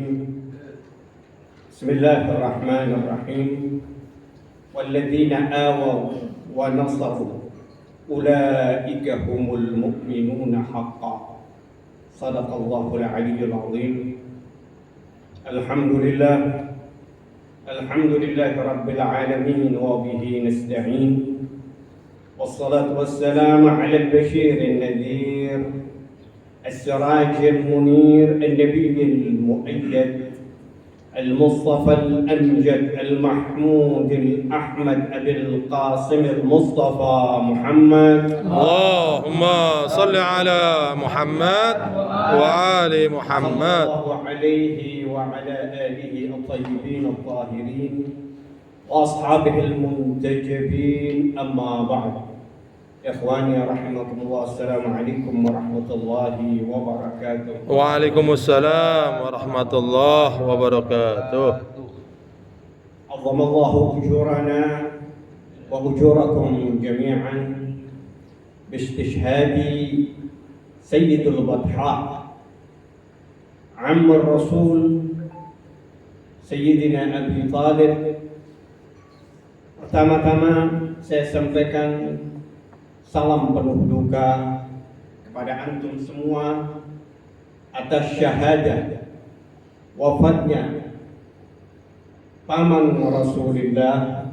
الرجيم بسم الله الرحمن الرحيم والذين آووا ونصروا أولئك هم المؤمنون حقا صدق الله العلي العظيم الحمد لله رب العالمين وبه نستعين والصلاة والسلام على البشير النذير السراج المنير النبي المؤيد المصطفى الأمجد المحمود الأحمد أبي القاسم المصطفى محمد اللهم صل على محمد وآل محمد صلى الله عليه وعلى آله الطيبين الطاهرين وأصحابه المنتجبين أما بعد إخواني رحمكم الله السلام عليكم ورحمة الله وبركاته Waalaikumsalam warahmatullahi wabarakatuh. عظم الله أجورنا وأجوركم جميعا باستشهاد سيد البطحاء عم الرسول سيدنا أبي طالب. Pertama-tama saya sampaikan salam penuh duka kepada antum semua atas syahadah wafatnya paman Rasulullah,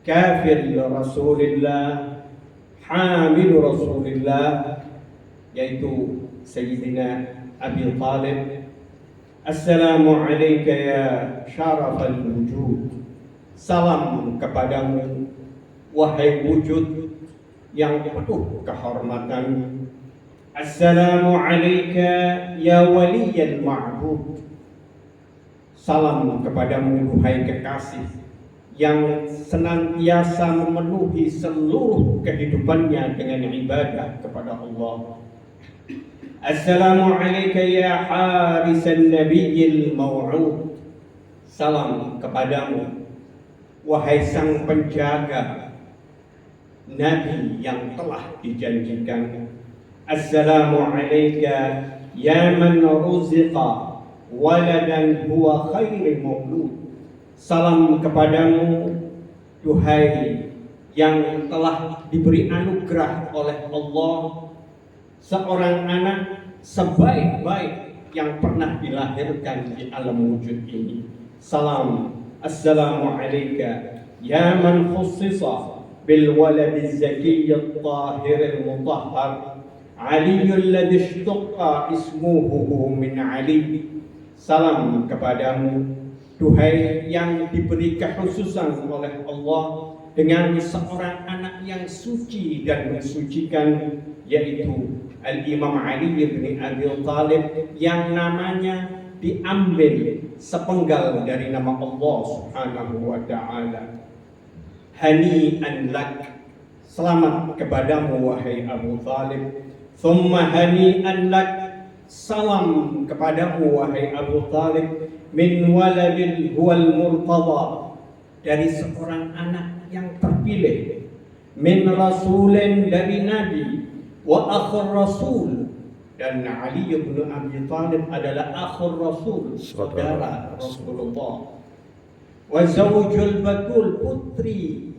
kafir Rasulullah, hamil Rasulullah, yaitu Sayyidina Abi Talib. Assalamu alayka ya syarafal wujud. Salam kepadamu wahai wujud yang penuh kehormatan. Assalamu alayka ya waliyal ma'bud. Salam kepadamu duhai kekasih yang senantiasa memenuhi seluruh kehidupannya dengan ibadah kepada Allah. Assalamu alayka ya harisan nabiyil maw'ud. Salam kepadamu wahai sang penjaga Nabi yang telah dijanjikan. Assalamu alayka ya man ruziqa waladan huwa khairi maulud. Salam kepadamu duhai yang telah diberi anugerah oleh Allah seorang anak sebaik-baik yang pernah dilahirkan di alam wujud ini. Salam assalamu alayka ya man khussisa بالولد الزكي الطاهر المطهر علي الذي اشتق اسمه من علي. Salam kepadamu duhai yang diberi kekhususan oleh Allah dengan seorang anak yang suci dan mensucikan, yaitu Al-Imam Ali bin Abi Talib yang namanya diambil sepenggal dari nama Allah Subhanahu wa ta'ala. Hani'an lak. Selamat kepadamu wahai Abu Talib. Thumma hani'an lak. Salam kepadamu wahai Abu Talib. Min waladil huwal murtada. Dari seorang anak yang terpilih. Min rasulin, dari Nabi. Wa akhir rasul. Dan Ali bin Abi Talib adalah akhir rasul, saudara Rasulullah. Wa zawjul batul, putri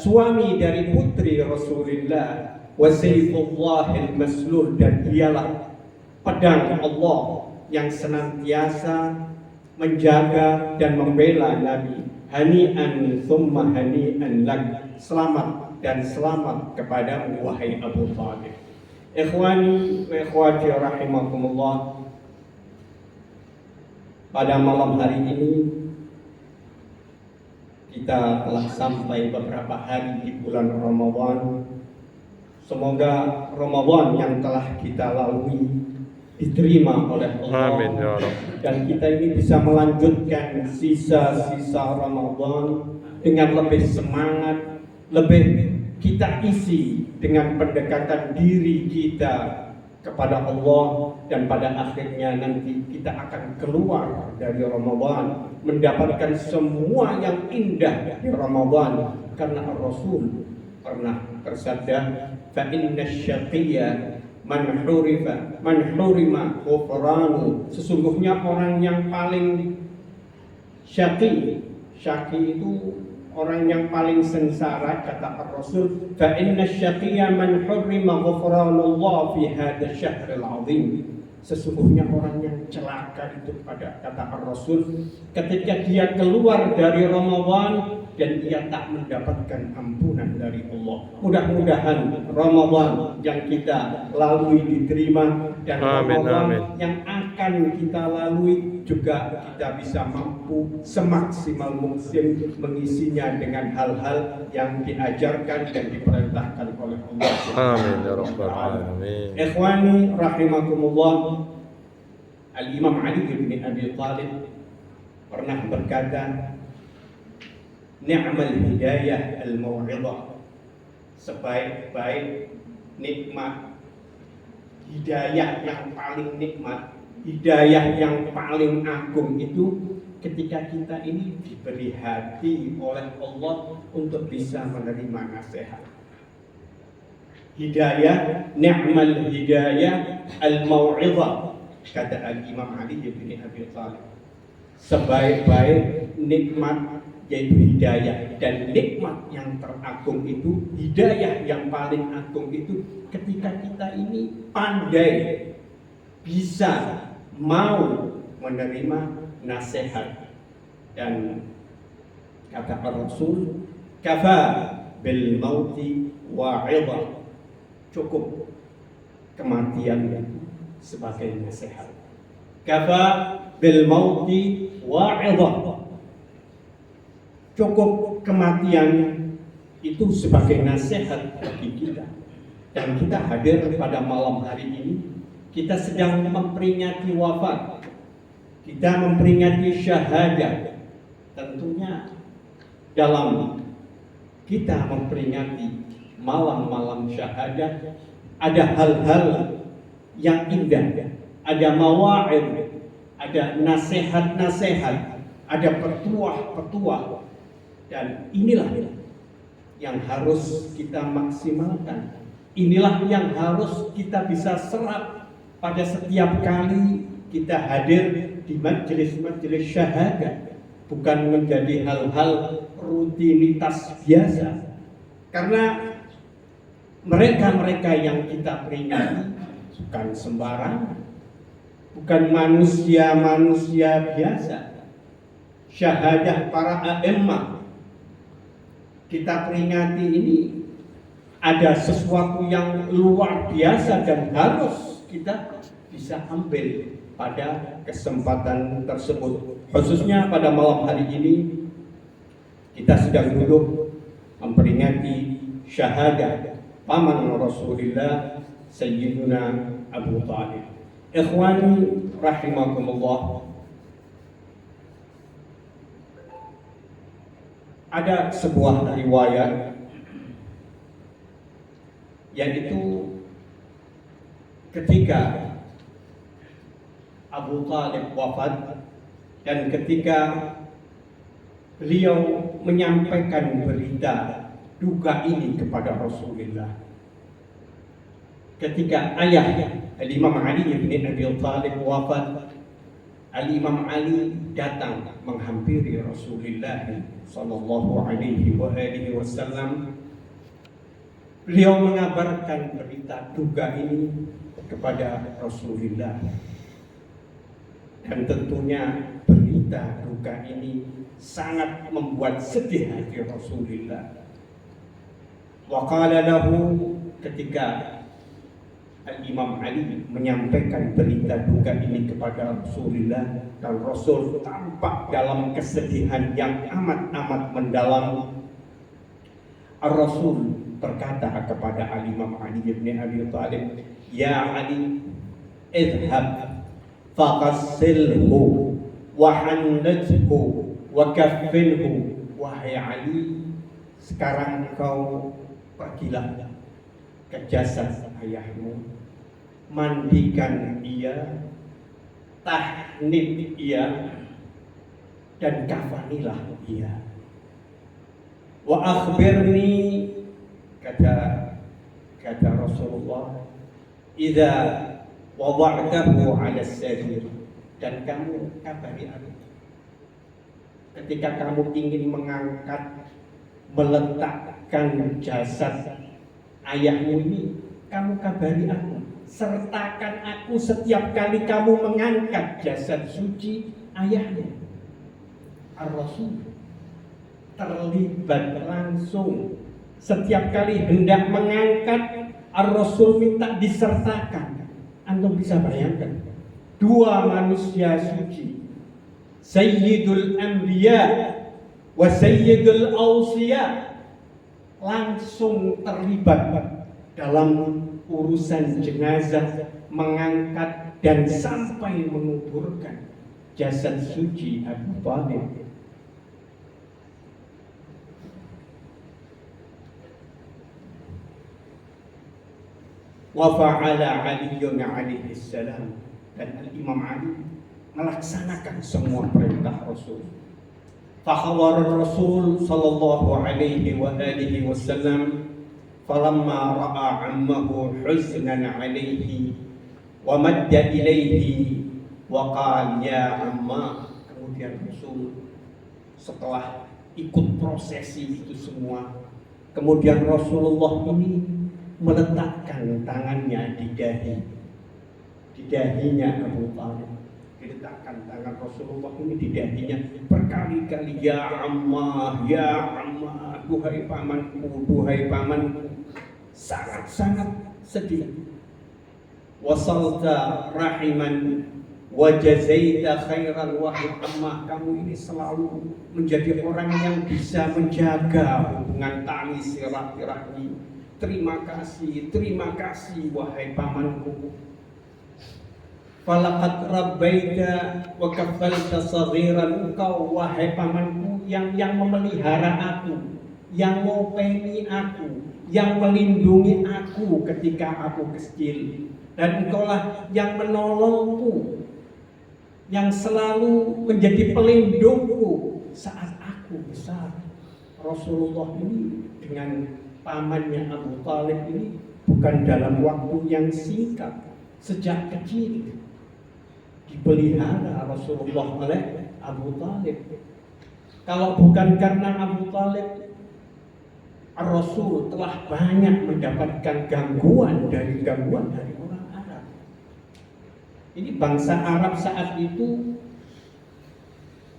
suami dari putri Rasulullah. Wa sayfullahil maslul, dan dialah pedang Allah yang senantiasa menjaga dan membela Nabi. Hani'an thumma hani'an lak. Selamat dan selamat kepadamu wahai Abu Talib. Ikhwani wa ikhwati rahimakumullah. Pada malam hari ini kita telah sampai beberapa hari di bulan Ramadan. Semoga Ramadan yang telah kita lalui diterima oleh Allah. Amin ya Rabb. Dan kita ini bisa melanjutkan sisa-sisa Ramadan dengan lebih semangat, lebih kita isi dengan pendekatan diri kita kepada Allah, dan pada akhirnya nanti kita akan keluar dari Ramadan mendapatkan semua yang indah di Ramadan, karena Rasul pernah bersabda, fa inna syaqiyya man hurima ghufranu, sesungguhnya orang yang paling syaqi itu orang yang paling sengsara, kata Rasul, fa inna syaqiyya man hurima ghufranullah fi hadzal syahril azim. Sesungguhnya orang yang celaka itu, pada kata Rasul, ketika dia keluar dari Ramadan dan ia tak mendapatkan ampunan dari Allah. Mudah-mudahan Ramadan yang kita lalui diterima, dan Ramadan yang akan kita lalui juga kita bisa mampu semaksimal mungkin mengisinya dengan hal-hal yang diajarkan dan diperintahkan oleh Allah. Amin ya rabbal alamin. Ikhwani rahimakumullah, Al-Imam Ali bin Abi Thalib pernah berkata, ni'mal hidayah al-mau'izah, sebaik-baik nikmat hidayah yang paling nikmat, hidayah yang paling agung itu ketika kita ini diberi hati oleh Allah untuk bisa menerima nasihat. Hidayah, ni'mal hidayah al-mau'izah, kata Al-Imam Ali bin Abi Thalib, sebaik-baik nikmat yaitu hidayah, dan nikmat yang teragung itu, hidayah yang paling agung itu ketika kita ini pandai bisa mau menerima nasihat. Dan kata Rasul, kafa bil mauti wa'idha, cukup kematian itu sebagai nasihat. Kafa bil mauti wa'idha, cukup kematian itu sebagai nasihat bagi kita. Dan kita hadir pada malam hari ini, kita sedang memperingati wafat, kita memperingati syahadat. Tentunya dalam kita memperingati malam-malam syahadat ada hal-hal yang indah, ada mawa'id, ada nasihat-nasihat, ada petuah-petuah. Dan inilah yang harus kita maksimalkan. Inilah yang harus kita bisa serap pada setiap kali kita hadir di majelis-majelis syahadat, bukan menjadi hal-hal rutinitas biasa. Karena mereka-mereka yang kita peringati bukan sembarangan, bukan manusia-manusia biasa. Syahadah para a'immah kita peringati ini ada sesuatu yang luar biasa dan harus kita bisa ambil pada kesempatan tersebut. Khususnya pada malam hari ini kita sedang duduk memperingati syahadah paman Rasulullah Sayyiduna Abu Thalib. Ikhwani rahimakumullah, ada sebuah riwayat yaitu ketika Abu Thalib wafat dan ketika beliau menyampaikan berita duka ini kepada Rasulullah, ketika ayah Al-Imam Ali bin Abi Thalib wafat, Al-Imam Ali datang menghampiri Rasulullah sallallahu alaihi wasallam. Beliau mengabarkan berita duka ini kepada Rasulullah. Dan tentunya berita duka ini sangat membuat sedih hati Rasulullah. Wa qala lahu, ketika Al-Imam Ali menyampaikan berita duka ini kepada Rasulullah, dan Rasul tampak dalam kesedihan yang amat-amat mendalam. Ar-Rasul berkata kepada Al-Imam Ali bin Abi Thalib, "Ya Ali, idhhab faqassilhu wa hannathu wa kaffinhu." Wahai Ali, sekarang kau pergilah ke jasad ayahmu, mandikan ia, tahnid ia, dan kafanilah ia. Wa akhbirni, kata Rasulullah, idza wada'tahu 'ala sarir, dan kamu kabari aku ketika kamu ingin mengangkat, meletakkan jasad ayahmu ini, kamu kabari aku, sertakan aku setiap kali kamu mengangkat jasad suci ayahnya. Ar-Rasul terlibat langsung setiap kali hendak mengangkat, Ar-Rasul minta disertakan. Antum bisa bayangkan, dua manusia suci, Sayyidul Anbiya wa Sayyidul Awsiya, langsung terlibat dalam urusan jenazah, mengangkat dan sampai menguburkan jasad suci Abu Thalib. Wa fa'ala Aliyyun alaihi salam, dan Imam Ali melaksanakan semua perintah Rasul. Fakhawar Rasul sallallahu alaihi wa alihi wasallam falamma ra'a ammahu huznan alaihi wa madda ilaihi wa qala ya amma. Kemudian Rasul setelah ikut prosesi itu semua, kemudian Rasulullah ini meletakkan tangannya di dahinya Abu Thalib. Diletakkan tangan Rasulullah ini di dahinya berkali-kali, ya Ammah, ya Ammah, duhai pamanku, duhai pamanku. Sangat-sangat sedih. Wasalta rahiman wa jazaita khairan, wahai Ammah, kamu ini selalu menjadi orang yang bisa menjaga hubungan tali silaturahmi. Terima kasih wahai pamanku. Falaqad rabbaita wa kaffalta saghiran, engkau wahai pamanku yang memelihara aku, yang ngopeni aku, yang melindungi aku ketika aku kecil, dan engkaulah yang menolongku, yang selalu menjadi pelindungku saat aku besar. Rasulullah ini dengan pamannya Abu Thalib ini bukan dalam waktu yang singkat, sejak kecil dipelihara Rasulullah oleh Abu Thalib. Kalau bukan karena Abu Thalib, Rasul telah banyak mendapatkan gangguan dari orang Arab. Ini bangsa Arab saat itu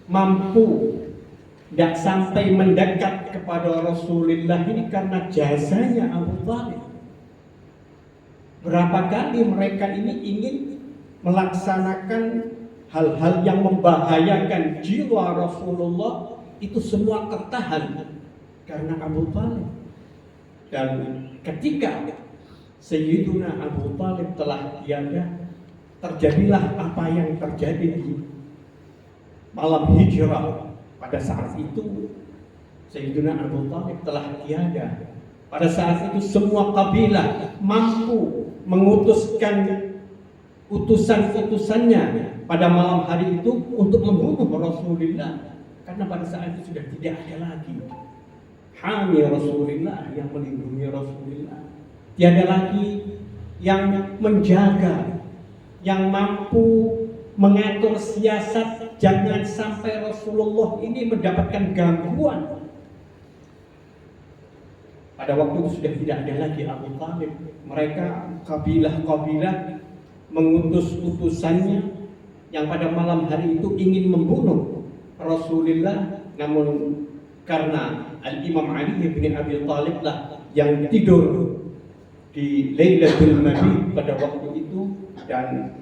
mampu tidak sampai mendekat kepada Rasulullah ini karena jasanya Abu Thalib. Berapa kali mereka ini ingin melaksanakan hal-hal yang membahayakan jiwa Rasulullah, itu semua tertahan karena Abu Thalib. Dan ketika Sayyiduna Abu Thalib telah tiada, terjadilah apa yang terjadi di malam hijrah. Pada saat itu Sayyiduna Abu Thalib telah tiada. Pada saat itu semua kabilah mampu mengutuskan utusan-utusannya pada malam hari itu untuk membunuh Rasulullah, karena pada saat itu sudah tidak ada lagi hami Rasulullah, yang melindungi Rasulullah. Tiada lagi yang menjaga, yang mampu mengatur siasat jangan sampai Rasulullah ini mendapatkan gangguan. Pada waktu itu sudah tidak ada lagi Abu Thalib. Mereka kabilah-kabilah mengutus utusannya yang pada malam hari itu ingin membunuh Rasulullah, namun karena Al-Imam Ali bin Abi Thalib lah yang tidur di Lailatul Mabit pada waktu itu, dan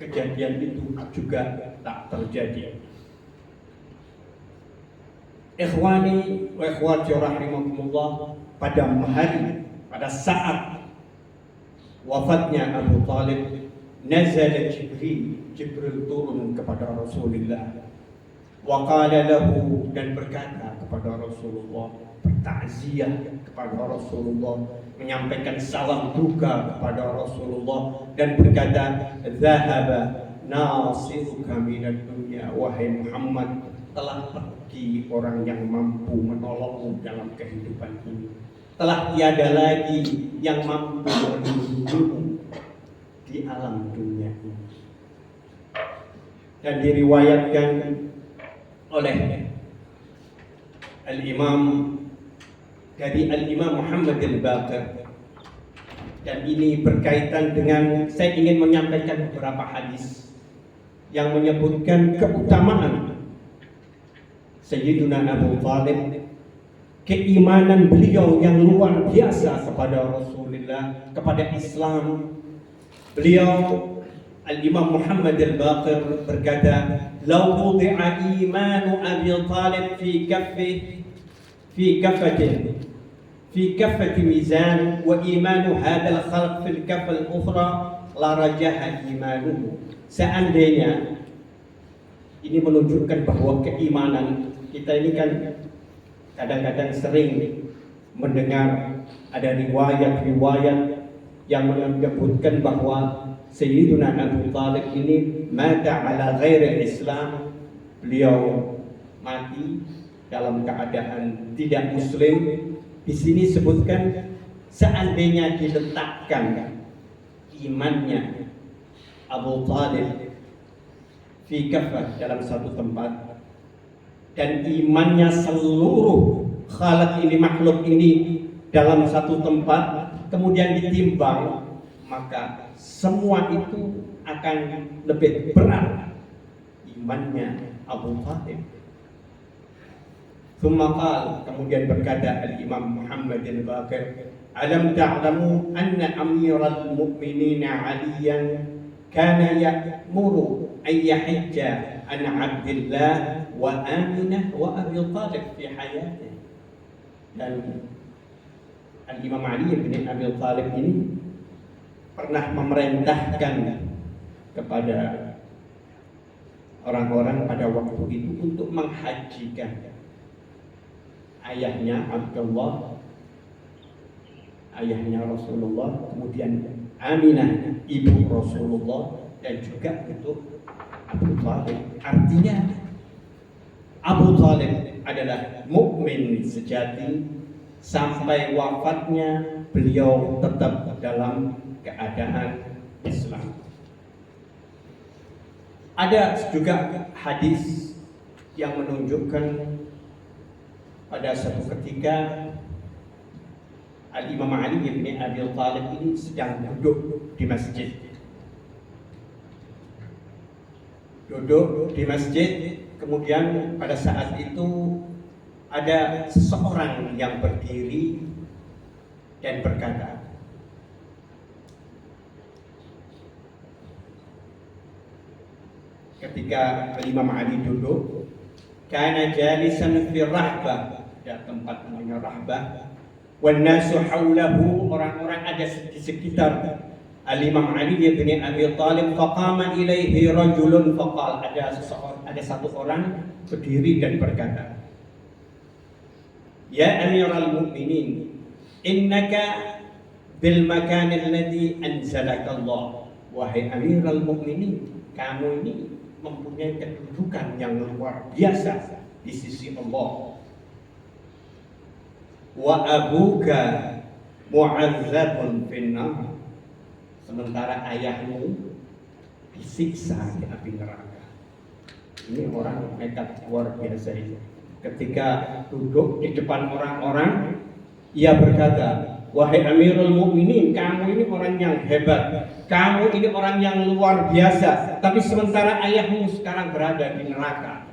kejadian itu juga tak terjadi. Ikhwani wa ikhwati rahimakumullah, pada saat wafatnya Abu Thalib, nazala Jibril turun kepada Rasulullah, wa qala lahu, dan berkata kepada Rasulullah, bertakziah kepada Rasulullah, menyampaikan salam duka kepada Rasulullah, dan berkata, zahaba nasiruka minad dunya, wahai Muhammad, telah pergi orang yang mampu menolongmu dalam kehidupan ini. Telah tiada lagi yang mampu melindungimu di alam dunia ini. Dan diriwayatkan oleh Al-Imam Muhammad al-Baqir, dan ini berkaitan dengan, saya ingin menyampaikan beberapa hadis yang menyebutkan keutamaan Sayyiduna Abu Thalib, keimanan beliau yang luar biasa kepada Rasulullah, kepada Islam. Beliau Al-Imam Muhammad al-Baqir berkata, "Lau wudi'a imanu Abi Thalib fi kaffati mizan wa imanu hadzal khalq fil kaffal ukhra la rajaha imanuhu." Seandainya, ini menunjukkan bahwa keimanan kita ini kan kadang-kadang sering mendengar ada riwayat-riwayat yang menyebutkan bahwa Sayyiduna Abu Thalib ini mata ala ghairi Islam, beliau mati dalam keadaan tidak muslim. Di sini sebutkan seandainya diletakkan imannya Abu Thalib fi kafah, dalam satu tempat, dan imannya seluruh khalaq ini, makhluk ini dalam satu tempat, kemudian ditimbang, maka semua itu akan lebih berat imannya Abu Thalib. Kemudian berkata Al-Imam Muhammad al-Baqir, "Alam ta'lamu anna amiral mu'minin Aliyan kana ya'muru an yahajja an Abdillah wa Aminah wa Abi Thalib fi hayatihi." Dan Al-Imam Ali bin Abi Thalib ini pernah memerintahkan kepada orang-orang pada waktu itu untuk menghajikan ayahnya Abdullah, ayahnya Rasulullah, kemudian Aminah ibu Rasulullah, dan juga untuk Abu Thalib. Artinya Abu Thalib adalah mukmin sejati, sampai wafatnya beliau tetap dalam keadaan Islam. Ada juga hadis yang menunjukkan pada suatu ketika Al-Imam Ali bin Abi Thalib ini sedang duduk di masjid. Duduk di masjid, kemudian pada saat itu ada seseorang yang berdiri dan berkata, ketika Imam Ali duduk, kana jalisan fi rahbah, ada tempat namanya rahbah, wan nasu haulahu, orang-orang ada di sekitar Al-Imam Ali bin Abi Thalib. Faqama ilaihi rajulun faqal, ada satu orang berdiri dan berkata, "Ya Amiral Mu'minin, innaka bil makan alladhi anzalaka Allah." Wahai Amiral Mu'minin, kamu ini mempunyai kedudukan yang luar biasa di sisi Allah. Wa abuka mu'azzabun finnar, sementara ayahmu disiksa di api neraka. Ini orang nekat luar biasa ini. Ketika duduk di depan orang-orang, ia berkata, "Wahai Amirul Mukminin, kamu ini orang yang hebat, kamu ini orang yang luar biasa, tapi sementara ayahmu sekarang berada di neraka."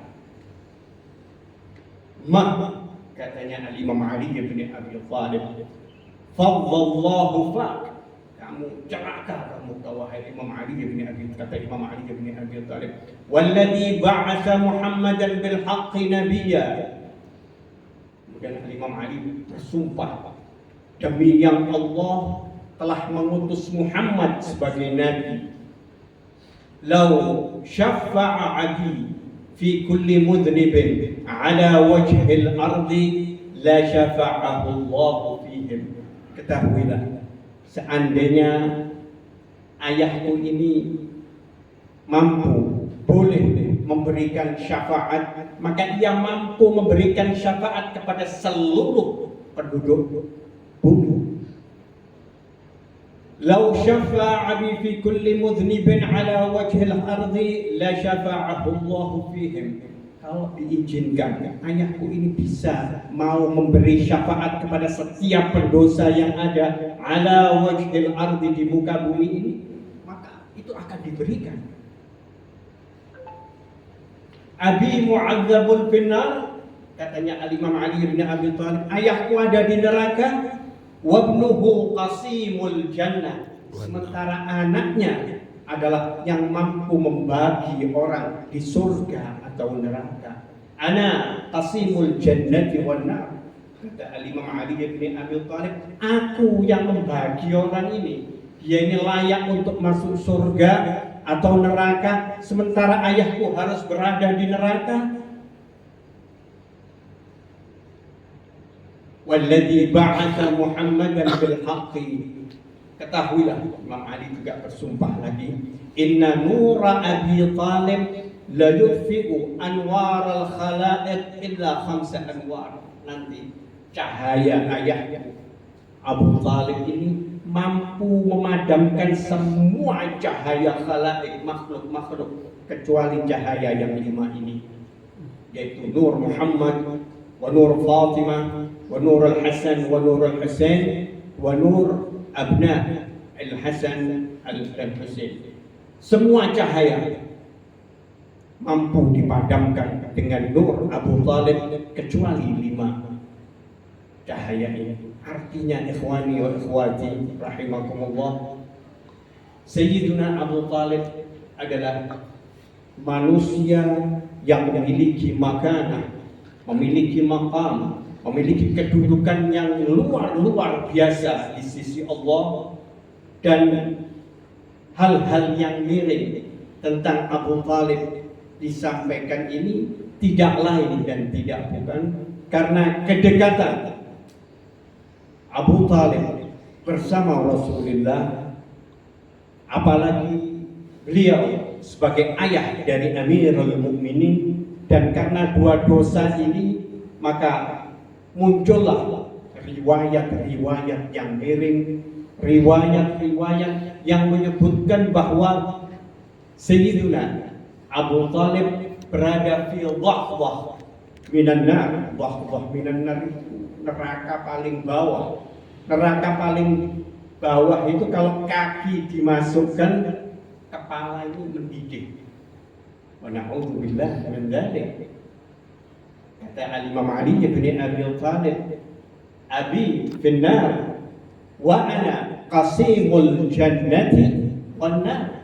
Katanya Al-Imam Ali bin Abi Thalib, "Fadallahu fak." Kamu celaka kamu, wahai Imam Ali bin Abi Thalib. Kata Imam Ali bin Abi Thalib, "Walladzi ba'atsa Muhammadan bil haqqi nabiyya." Kemudian Imam Ali bersumpah, demi yang Allah telah mengutus Muhammad sebagai nabi. "Lau syaffa'a abi fi kulli mudhnibin ala wajhil ardi la syafa'ahu Allah fihim." Ketahuilah, seandainya ayahku ini mampu, boleh memberikan syafaat, maka ia mampu memberikan syafaat kepada seluruh penduduk bumi. "Lau syafa'a bi fi kulli mudhnibin ala wajhil ardi la syafa'ahu Allah fihim." Kalau diizinkan, ayahku ini bisa mau memberi syafaat kepada setiap pendosa yang ada ala wajhil ardi, di muka bumi ini, maka itu akan diberikan. Abi mu'adzabun finnar, katanya Al-Imam Ali bin Abi Thalib, ayahku ada di neraka, wabnuhu qasimul jannah, sementara anaknya adalah yang mampu membagi orang di surga atau neraka. Ana qasimul jannati wan nar, kata Al-Imam Ali bin Abi Thalib, aku yang membagi orang ini, dia ini layak untuk masuk surga atau neraka, sementara ayahku harus berada di neraka. Walladzi ba'atha Muhammadan bil haqqi, ketahuilah, Imam Ali juga bersumpah lagi, inna nura Abi Thalib la yudfi'u anwar al khalaiq illa khamsa anwar. Nanti cahaya ayahnya Abu Thalib ini mampu memadamkan semua cahaya khalaik, makhluk-makhluk, kecuali cahaya yang 5 ini, yaitu Nur Muhammad, wa Nur Fatimah, wa Nur Al-Hasan, wa Nur Al-Husain, wa Nur Abna Al-Hasan Al-Husain. Semua cahaya mampu dipadamkan dengan Nur Abu Thalib kecuali 5 cahaya ini. Artinya, ikhwani wa ikhwati rahimakumullah, Sayyiduna Abu Thalib adalah manusia yang memiliki makanah, memiliki maqam, memiliki kedudukan yang luar biasa di sisi Allah. Dan hal-hal yang miring tentang Abu Thalib disampaikan ini tidak lain dan tidak bukan karena kedekatan Abu Thalib bersama Rasulullah, apalagi beliau sebagai ayah dari Amirul Mukminin. Dan karena 2 dosa ini, maka muncullah riwayat-riwayat yang miring, riwayat-riwayat yang menyebutkan bahwa Sayyiduna Abu Thalib berada fi dhahwah minan nar. Dhahwah minan nar itu neraka paling bawah. Neraka paling bawah itu kalau kaki dimasukkan, kepala ini mendidih. Wa na'udzubillah min dzalik. Kata Al-Imam Ali bin Abi Thalib, abi finnar wa ana qasimul jannati wan nar.